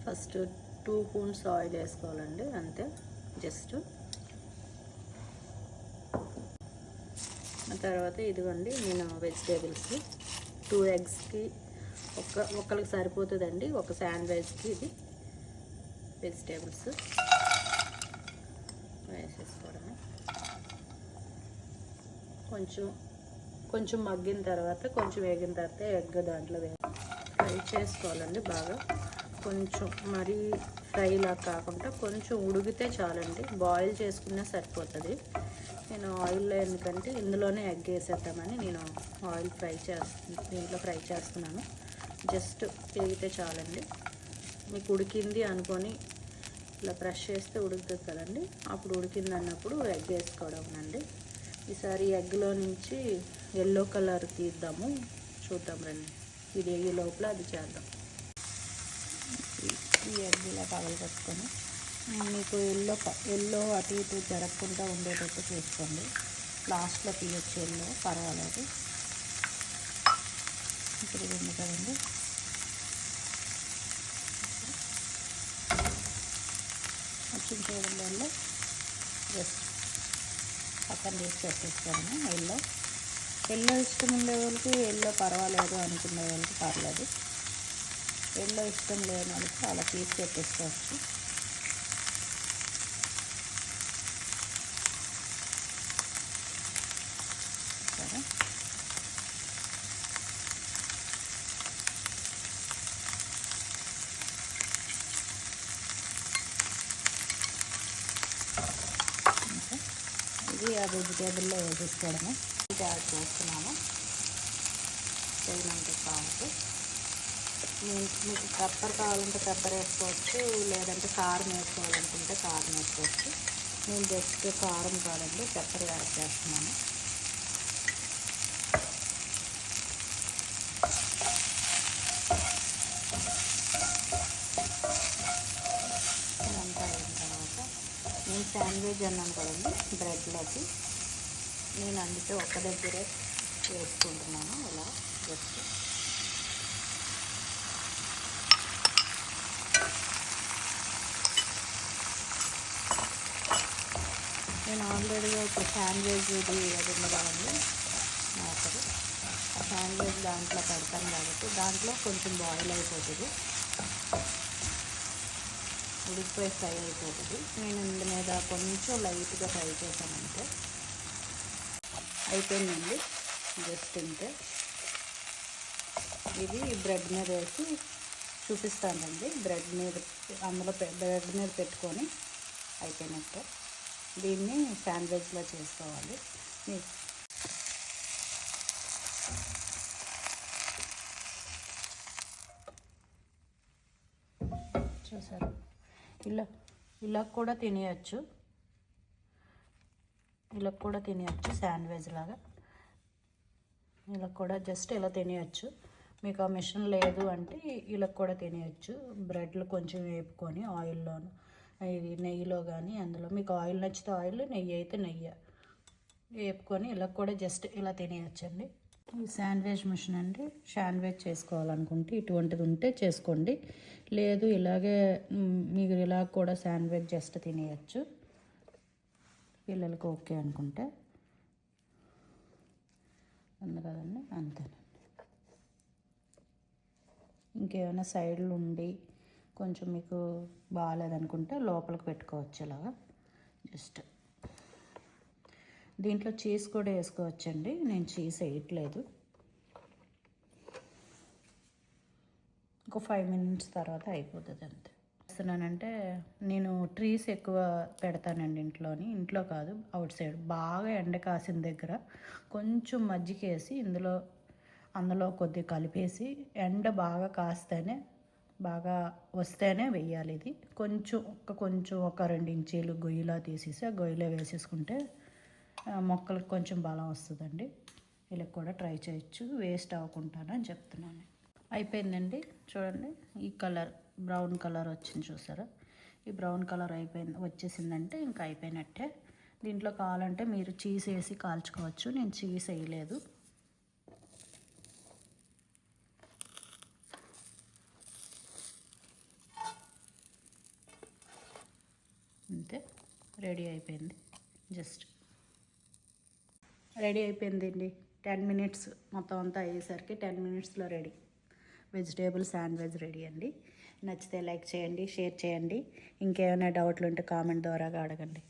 First 2 spoons oil వేసుకోవాలండి, అంతే. Just ఆ తర్వాత ఇదిగోండి నేను వెజిటేబుల్స్ 2 ఎగ్స్కి ఒక్కరికి సరిపోతుందండి, ఒక శాండ్విచ్కి. ఇది వెజిటేబుల్స్ వేసేసుకోవడమే. కొంచెం మగ్గిన తర్వాత, కొంచెం వేగిన తర్వాత ఎగ్ దాంట్లో ఫ్రై చేసుకోవాలండి బాగా. కొంచెం మరీ ఫ్రైలా కాకుండా కొంచెం ఉడికితే చాలండి, బాయిల్ చేసుకున్నా సరిపోతుంది. నేను ఆయిల్లో ఎందుకంటే ఇందులోనే ఎగ్ వేసేద్దామని నేను ఆయిల్ దీంట్లో ఫ్రై చేస్తున్నాను. జస్ట్ వేగితే చాలండి. మీకు ఉడికింది అనుకొని ఇలా బ్రష్ చేస్తే ఉడుకుతుంది కదండి, అప్పుడు ఉడికింది అన్నప్పుడు ఎగ్ వేసుకోవడం అండి. ఈసారి ఎగ్లో నుంచి ఎల్లో కలర్ తీద్దాము, చూద్దాం రండి. ఇది వేగే లోపల అది చేద్దాం. ఈ ఎగ్ ఇలా పగలగొట్టుకొని మీకు ఎల్లో అటు ఇటు జరగకుండా ఉండేటట్టు చూసుకోండి. లాస్ట్లో తీయచ్చు, ఎల్లో పర్వాలేదు. ఇప్పుడు ఇది ఉంది కదండి, వచ్చిన చేయడంలో జస్ట్ పక్కన తీసి పెట్టేసుకోవడము. ఎల్లో ఇష్టం ఉండే వాళ్ళకి ఎల్లో పర్వాలేదు, అనుకునే వాళ్ళకి పర్లేదు. ఎల్లో ఇష్టం లేని వాళ్ళకి అలా తీసి పెట్టేసుకోవచ్చు. సరే, ఇది ఆ వెజిటేబుల్లో వేసేసుకోవడమే. ఇది యాడ్ చేస్తున్నాము తగినంత సాల్ట్. మీకు పెప్పర్ కావాలంటే పెప్పర్ వేసుకోవచ్చు, లేదంటే కారం వేసుకోవాలనుకుంటే కారం వేసుకోవచ్చు. నేను జస్ట్ కారం కాదండి, పెప్పర్ యాడ్ చేస్తున్నాను. ఇదంతా అయిన తర్వాత నేను శాండ్విచ్ అన్నాను కదండి, బ్రెడ్లోకి నేను అందుకే ఒక దగ్గరే వేసుకుంటున్నాను. ఇలా జస్ట్ నేను ఆల్రెడీగా ఒక శాండ్విచ్ అది ఉంది కదండి అసలు, ఆ శాండ్విచ్ దాంట్లో పెడతాను కాబట్టి దాంట్లో కొంచెం బాయిల్ అయిపోతుంది, ఉడికిపోయి ఫ్రై అయిపోతుంది. నేను ఇందు మీద కొంచెం లైట్గా ఫ్రై చేశానంటే అయిపోయిందండి. జస్ట్ ఇంతే. ఇది బ్రెడ్ మీద వేసి చూపిస్తానండి. అందులో బ్రెడ్ మీద పెట్టుకొని అయిపోయినట్టే. దీన్ని శాండ్విచ్లో చేసుకోవాలి. చూసారు, ఇలా కూడా తినేయచ్చు, శాండ్విచ్ లాగా. ఇలా కూడా జస్ట్ ఇలా తినేయచ్చు. మీకు ఆ మిషన్ లేదు అంటే ఇలా కూడా తినేయచ్చు. బ్రెడ్లు కొంచెం వేపుకొని ఆయిల్లోను, ఇది నెయ్యిలో కానీ, అందులో మీకు ఆయిల్ నచ్చితే ఆయిల్, నెయ్యి అయితే నెయ్యి వేపుకొని ఇలా కూడా జస్ట్ ఇలా తినేయచ్చండి. ఈ శాండ్విచ్ మిషన్ అండి. శాండ్విచ్ చేసుకోవాలనుకుంటే ఇటువంటిది ఉంటే చేసుకోండి, లేదు ఇలాగే మీరు ఇలా కూడా శాండ్విచ్ జస్ట్ తినేయచ్చు, పిల్లలకి ఓకే అనుకుంటే. ఉంది కదండి, అంతేనండి. ఇంకేమైనా సైడ్లు ఉండి కొంచెం మీకు బాగాలేదనుకుంటే లోపలికి పెట్టుకోవచ్చు ఇలాగా. జస్ట్ దీంట్లో చీజ్ కూడా వేసుకోవచ్చండి, నేను చీజ్ వేయట్లేదు. ఇంకో 5 minutes తర్వాత అయిపోతుంది, అంతే. చేస్తున్నానంటే నేను ట్రీస్ ఎక్కువ పెడతానండి ఇంట్లో కాదు, అవుట్ సైడ్. బాగా ఎండ కాసిన దగ్గర కొంచెం మజ్జిగేసి అందులో కొద్దిగా కలిపేసి ఎండ బాగా కాస్తేనే, బాగా వస్తేనే వెయ్యాలి. ఇది కొంచెం ఒక 2 ఇంచీలు గొయ్యిలా తీసేసి ఆ గొయ్యిలో వేసేసుకుంటే మొక్కలకు కొంచెం బలం వస్తుందండి. ఇలా కూడా ట్రై చేయొచ్చు, వేస్ట్ అవ్వకుండానని చెప్తున్నాను. అయిపోయిందండి, చూడండి. ఈ కలర్ బ్రౌన్ కలర్ వచ్చింది చూసారా, ఈ బ్రౌన్ కలర్ వచ్చేసిందంటే ఇంకా అయిపోయినట్టే. దీంట్లో కావాలంటే మీరు చీజ్ వేసి కాల్చుకోవచ్చు, నేను చీజ్ వేయలేదు. అంతే, రెడీ అయిపోయింది. జస్ట్ రెడీ అయిపోయిందండి. 10 మినిట్స్ మొత్తం అంతా అయ్యేసరికి 10 మినిట్స్లో రెడీ. వెజిటేబుల్ శాండ్విచ్ రెడీ అండి. నచ్చితే లైక్ చేయండి, షేర్ చేయండి. ఇంకేమైనా డౌట్లు ఉంటే కామెంట్ ద్వారాగా అడగండి.